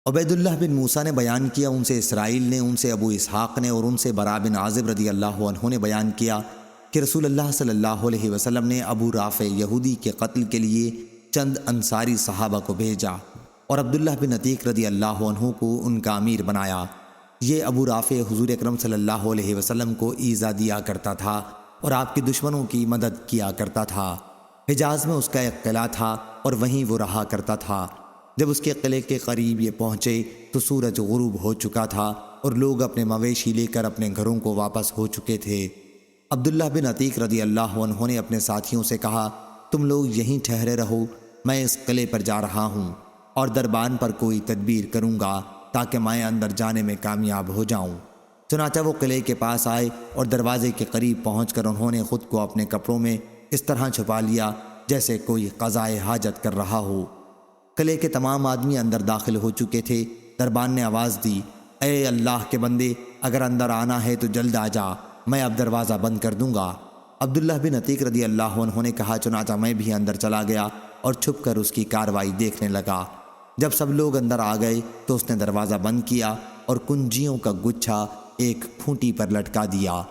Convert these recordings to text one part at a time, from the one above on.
عبید اللہ بن موسیٰ نے بیان کیا، ان سے اسرائیل نے، ان سے ابو اسحاق نے اور ان سے برا بن عازب رضی اللہ عنہ نے بیان کیا کہ رسول اللہ صلی اللہ علیہ وسلم نے ابو رافع یہودی کے قتل کے لیے چند انصاری صحابہ کو بھیجا اور عبداللہ بن عتیق رضی اللہ عنہ کو ان کا امیر بنایا۔ یہ ابو رافع حضور اکرم صلی اللہ علیہ وسلم کو ایذا دیا کرتا تھا اور آپ کے دشمنوں کی مدد کیا کرتا تھا۔ حجاز میں اس کا ایک قلعہ تھا اور وہیں وہ رہا کرتا تھا۔ جب اس کے قلعے کے قریب یہ پہنچے تو سورج غروب ہو چکا تھا اور لوگ اپنے مویشی لے کر اپنے گھروں کو واپس ہو چکے تھے۔ عبداللہ بن عتیق رضی اللہ عنہ نے اپنے ساتھیوں سے کہا، تم لوگ یہیں ٹھہرے رہو، میں اس قلعے پر جا رہا ہوں اور دربان پر کوئی تدبیر کروں گا تاکہ میں اندر جانے میں کامیاب ہو جاؤں۔ چنانچہ وہ قلعے کے پاس آئے اور دروازے کے قریب پہنچ کر انہوں نے خود کو اپنے کپڑوں میں اس طرح چھپا لیا جیسے کوئی قضائے حاجت کر رہا ہو۔ قلعے کے تمام آدمی اندر داخل ہو چکے تھے۔ دربان نے آواز دی، اے اللہ کے بندے، اگر اندر آنا ہے تو جلد آ جا، میں اب دروازہ بند کر دوں گا۔ عبداللہ بن عتیق رضی اللہ عنہ نے کہا، چنانچہ میں بھی اندر چلا گیا اور چھپ کر اس کی کارروائی دیکھنے لگا۔ جب سب لوگ اندر آ گئے تو اس نے دروازہ بند کیا اور کنجیوں کا گچھا ایک پھونٹی پر لٹکا دیا۔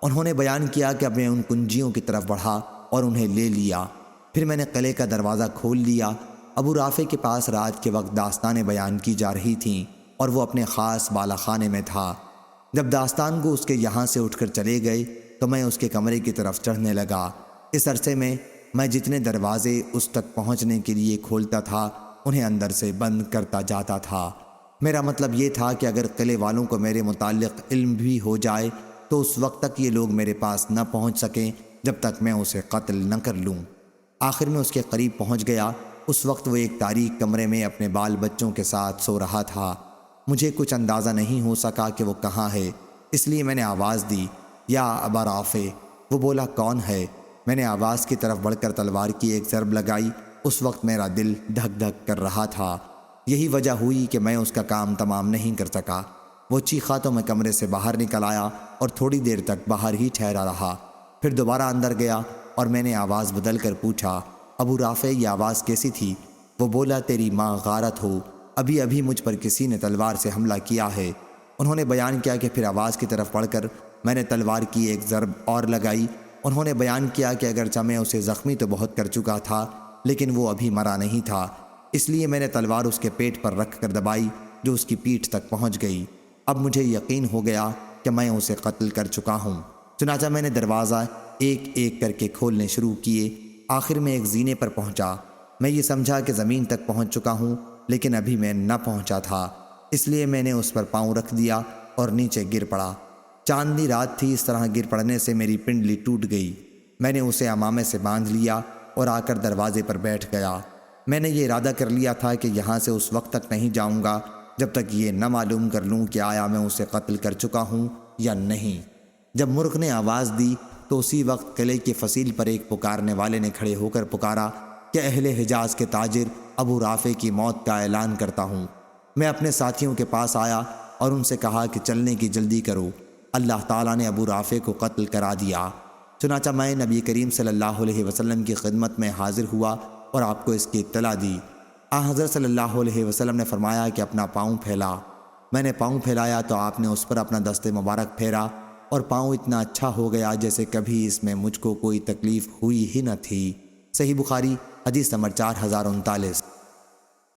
انہوں نے بیان کیا کہ اب میں ان کنجیوں کی طرف بڑھا اور انہیں لے لیا۔ پھر میں نے قلعے کا دروازہ کھول لیا۔ ابو رافع کے پاس رات کے وقت داستانیں بیان کی جا رہی تھیں اور وہ اپنے خاص بالا خانے میں تھا۔ جب داستان کو اس کے یہاں سے اٹھ کر چلے گئے تو میں اس کے کمرے کی طرف چڑھنے لگا۔ اس عرصے میں جتنے دروازے اس تک پہنچنے کے لیے کھولتا تھا انہیں اندر سے بند کرتا جاتا تھا۔ میرا مطلب یہ تھا کہ اگر قلعے والوں کو میرے متعلق علم بھی ہو جائے تو اس وقت تک یہ لوگ میرے پاس نہ پہنچ سکیں جب تک میں اسے قتل نہ کر لوں۔ آخر میں اس کے قریب پہنچ گیا۔ اس وقت وہ ایک تاریک کمرے میں اپنے بال بچوں کے ساتھ سو رہا تھا۔ مجھے کچھ اندازہ نہیں ہو سکا کہ وہ کہاں ہے، اس لیے میں نے آواز دی، یا ابا رافع۔ وہ بولا، کون ہے؟ میں نے آواز کی طرف بڑھ کر تلوار کی ایک ضرب لگائی۔ اس وقت میرا دل دھک دھک کر رہا تھا۔ یہی وجہ ہوئی کہ میں اس کا کام تمام نہیں کر سکا۔ وہ چیخا تو میں کمرے سے باہر نکل آیا اور تھوڑی دیر تک باہر ہی ٹھہرا رہا۔ پھر دوبارہ اندر گیا اور میں نے آواز بدل کر پوچھا، ابو رافع یہ آواز کیسی تھی؟ وہ بولا، تیری ماں غارت ہو، ابھی مجھ پر کسی نے تلوار سے حملہ کیا ہے۔ انہوں نے بیان کیا کہ پھر آواز کی طرف پڑھ کر میں نے تلوار کی ایک ضرب اور لگائی۔ انہوں نے بیان کیا کہ اگرچہ میں اسے زخمی تو بہت کر چکا تھا لیکن وہ ابھی مرا نہیں تھا، اس لیے میں نے تلوار اس کے پیٹ پر رکھ کر دبائی جو اس کی پیٹھ تک پہنچ گئی۔ اب مجھے یقین ہو گیا کہ میں اسے قتل کر چکا ہوں۔ چنانچہ میں نے دروازہ ایک ایک کر کے کھولنے شروع کیے۔ آخر میں ایک زینے پر پہنچا۔ میں یہ سمجھا کہ زمین تک پہنچ چکا ہوں لیکن ابھی میں نہ پہنچا تھا، اس لیے میں نے اس پر پاؤں رکھ دیا اور نیچے گر پڑا۔ چاندنی رات تھی، اس طرح گر پڑنے سے میری پنڈلی ٹوٹ گئی۔ میں نے اسے عمامے سے باندھ لیا اور آ کر دروازے پر بیٹھ گیا۔ میں نے یہ ارادہ کر لیا تھا کہ یہاں سے اس وقت تک نہیں جاؤں گا جب تک یہ نہ معلوم کر لوں کہ آیا میں اسے قتل کر چکا ہوں یا نہیں۔ جب مرغ نے آواز دی تو اسی وقت قلعے کی فصیل پر ایک پکارنے والے نے کھڑے ہو کر پکارا کہ اہل حجاز کے تاجر ابو رافع کی موت کا اعلان کرتا ہوں۔ میں اپنے ساتھیوں کے پاس آیا اور ان سے کہا کہ چلنے کی جلدی کرو، اللہ تعالیٰ نے ابو رافع کو قتل کرا دیا۔ چنانچہ میں نبی کریم صلی اللہ علیہ وسلم کی خدمت میں حاضر ہوا اور آپ کو اس کی اطلاع دی۔ حضرت صلی اللہ علیہ وسلم نے فرمایا کہ اپنا پاؤں پھیلا۔ میں نے پاؤں پھیلایا تو آپ نے اس پر اپنا دست مبارک پھیرا اور پاؤں اتنا اچھا ہو گیا جیسے کبھی اس میں مجھ کو کوئی تکلیف ہوئی ہی نہ تھی۔ صحیح بخاری حدیث نمبر 4039۔